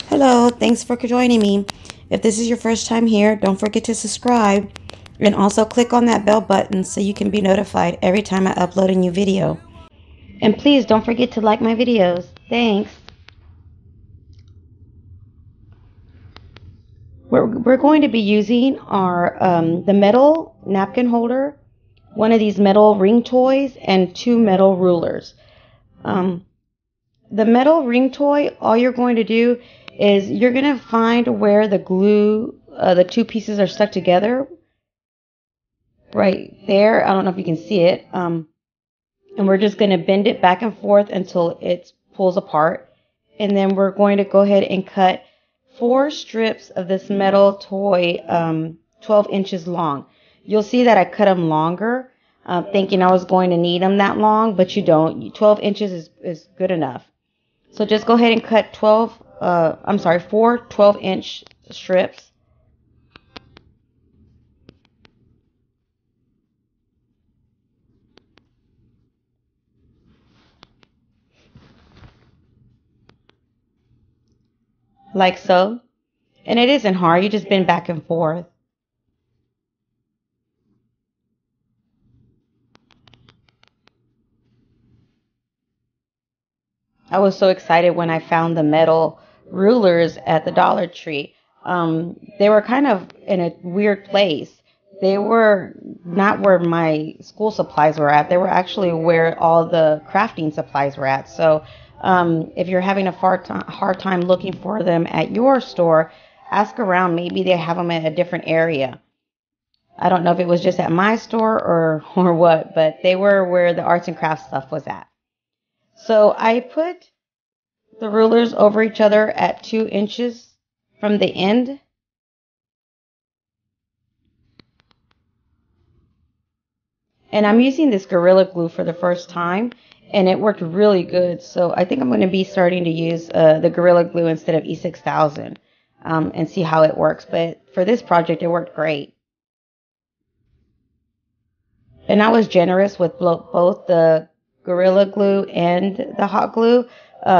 Hello, thanks for joining me. If this is your first time here, don't forget to subscribe and also click on that bell button so you can be notified every time I upload a new video. And please don't forget to like my videos. Thanks. We're going to be using the metal napkin holder, one of these metal ring toys, and two metal rulers. The metal ring toy, all you're going to do is you're going to find where the glue, the two pieces are stuck together. Right there. I don't know if you can see it. And we're just going to bend it back and forth until it pulls apart. And then we're going to go ahead and cut 4 strips of this metal toy, 12 inches long. You'll see that I cut them longer, thinking I was going to need them that long, but you don't. 12 inches is good enough. So just go ahead and cut 4 12-inch strips. Like so. And it isn't hard. You just bend back and forth. I was so excited when I found the metal rulers at the Dollar Tree. They were kind of in a weird place. They were not where my school supplies were at. They were actually where all the crafting supplies were at. So if you're having a hard time looking for them at your store, ask around. Maybe they have them at a different area. I don't know if it was just at my store or what, but they were where the arts and crafts stuff was at. So I put the rulers over each other at 2 inches from the end. And I'm using this Gorilla Glue for the first time, and it worked really good. So I think I'm going to be starting to use the Gorilla Glue instead of E6000 and see how it works. But for this project, it worked great. And I was generous with both the Gorilla Glue and the hot glue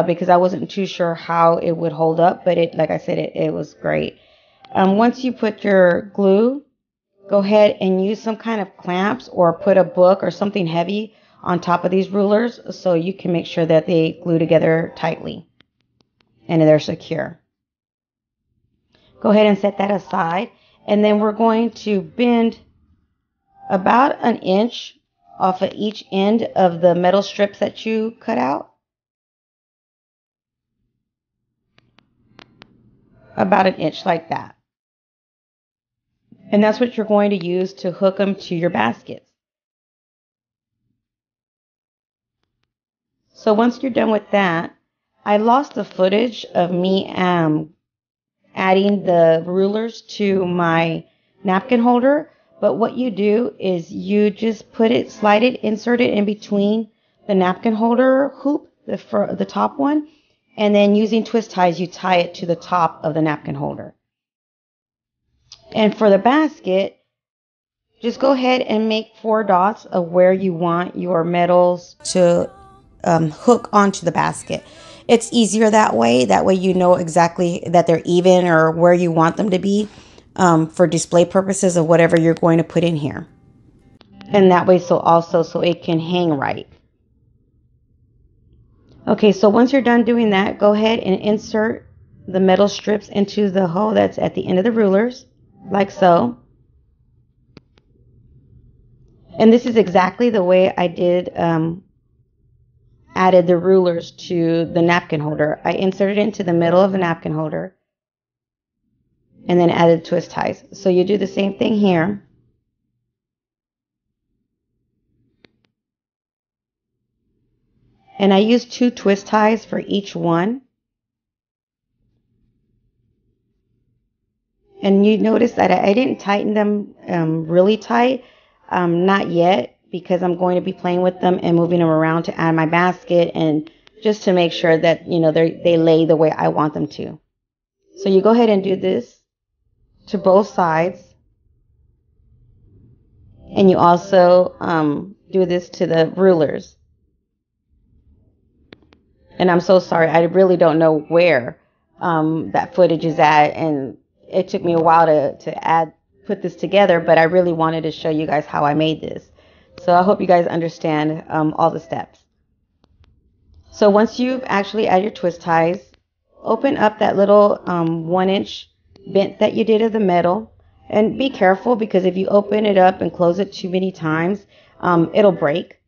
because I wasn't too sure how it would hold up. But like I said, it was great. Once you put your glue, go ahead and use some kind of clamps or put a book or something heavy on top of these rulers so you can make sure that they glue together tightly and they're secure. Go ahead and set that aside. And then we're going to bend about an inch off of each end of the metal strips that you cut out. About an inch like that. And that's what you're going to use to hook them to your baskets. So once you're done with that, I lost the footage of me adding the rulers to my napkin holder. But what you do is you just slide it, insert it in between the napkin holder hoop, the top one, and then using twist ties, you tie it to the top of the napkin holder. And for the basket, just go ahead and make 4 dots of where you want your metals to hook onto the basket. It's easier that way. That way you know exactly that they're even or where you want them to be for display purposes of whatever you're going to put in here. And that way so it can hang right. Okay, so once you're done doing that, go ahead and insert the metal strips into the hole that's at the end of the rulers, like so. And this is exactly the way I did added the rulers to the napkin holder. I inserted it into the middle of the napkin holder and then added twist ties. So you do the same thing here. And I used 2 twist ties for each one. And you notice that I didn't tighten them really tight, not yet, because I'm going to be playing with them and moving them around to add my basket and just to make sure that, they lay the way I want them to. So you go ahead and do this to both sides. And you also do this to the rulers. And I'm so sorry, I really don't know where that footage is at. And it took me a while to put this together, but I really wanted to show you guys how I made this. So I hope you guys understand all the steps. So once you've actually added your twist ties, open up that little 1-inch bent that you did of the metal. And be careful, because if you open it up and close it too many times, it'll break.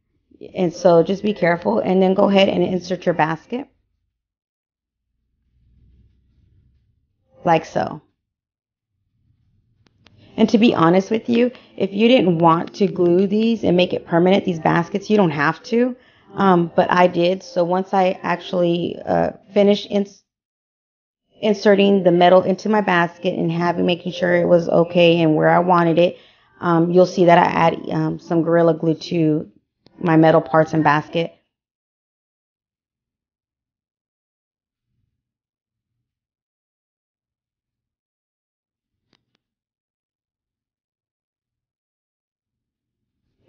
And so just be careful, and then go ahead and insert your basket like so. And to be honest with you, if you didn't want to glue these and make it permanent, these baskets, you don't have to. But I did. So once I actually finished inserting the metal into my basket and making sure it was okay and where I wanted it, you'll see that I add some Gorilla Glue to my metal parts and basket.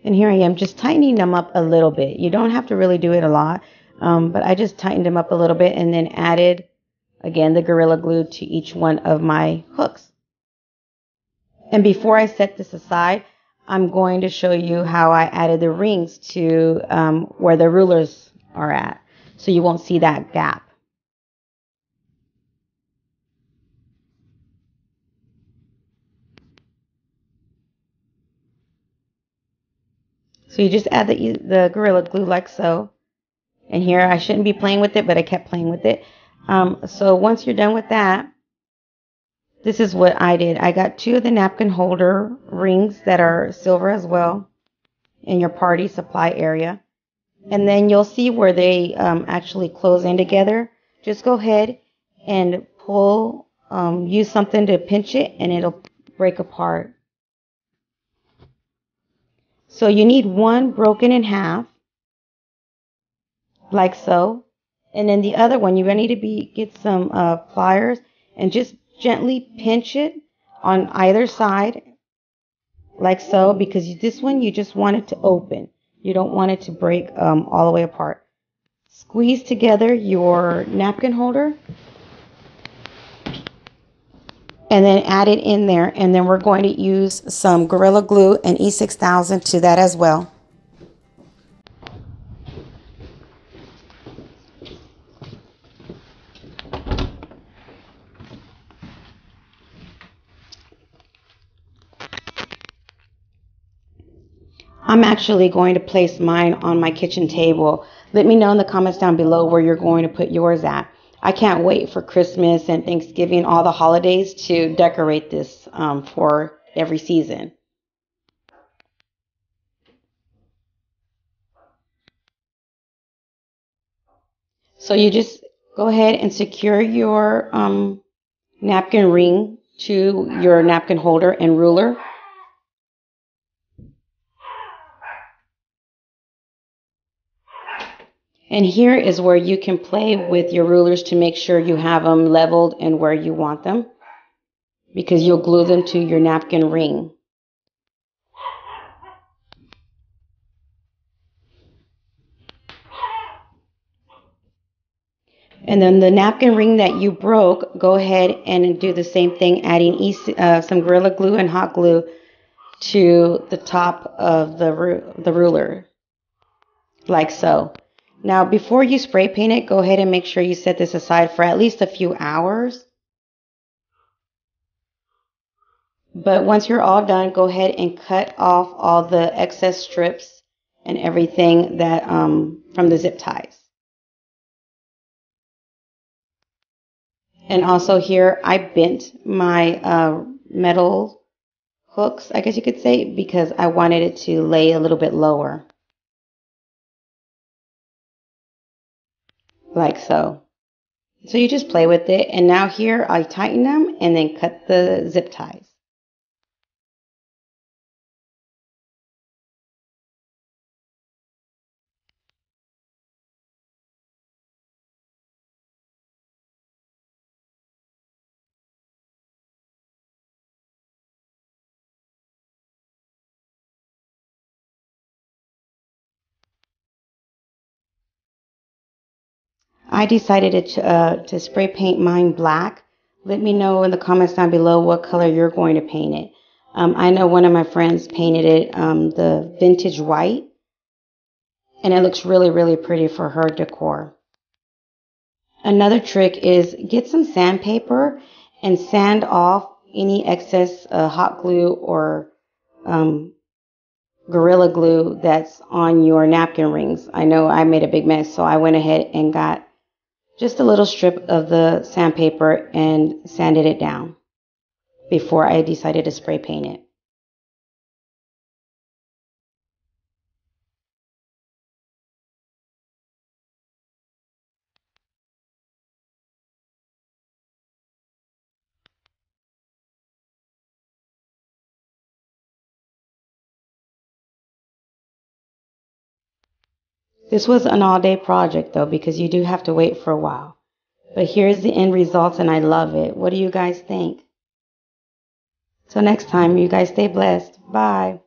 And here I am just tightening them up a little bit. You don't have to really do it a lot, but I just tightened them up a little bit and then added, again, the Gorilla Glue to each one of my hooks. And before I set this aside, I'm going to show you how I added the rings to where the rulers are at, so you won't see that gap. So you just add the Gorilla Glue like so. And here, I shouldn't be playing with it, but I kept playing with it. So once you're done with that, this is what I did. I got 2 of the napkin holder rings that are silver as well in your party supply area. And then you'll see where they actually close in together. Just go ahead and use something to pinch it, and it'll break apart. So you need one broken in half, like so. And then the other one, you're going to need to get some pliers and just gently pinch it on either side, like so, because this one you just want it to open. You don't want it to break all the way apart. Squeeze together your napkin holder and then add it in there. And then we're going to use some Gorilla Glue and E6000 to that as well. I'm actually going to place mine on my kitchen table. Let me know in the comments down below where you're going to put yours at. I can't wait for Christmas and Thanksgiving, all the holidays, to decorate this for every season. So you just go ahead and secure your napkin ring to your napkin holder and ruler. And here is where you can play with your rulers to make sure you have them leveled and where you want them, because you'll glue them to your napkin ring. And then the napkin ring that you broke, go ahead and do the same thing, adding some Gorilla Glue and hot glue to the top of the ruler, like so. Now, before you spray paint it, go ahead and make sure you set this aside for at least a few hours. But once you're all done, go ahead and cut off all the excess strips and everything that from the zip ties. And also here, I bent my metal hooks, I guess you could say, because I wanted it to lay a little bit lower, like so. So you just play with it. And now here, I tighten them and then cut the zip ties. I decided to spray paint mine black. Let me know in the comments down below what color you're going to paint it. I know one of my friends painted it the vintage white, and it looks really, really pretty for her decor. Another trick is get some sandpaper and sand off any excess hot glue or um, Gorilla Glue that's on your napkin rings. I know I made a big mess, so I went ahead and got just a little strip of the sandpaper and sanded it down before I decided to spray paint it. This was an all-day project though, because you do have to wait for a while. But here's the end results and I love it. What do you guys think? Till next time, you guys stay blessed. Bye.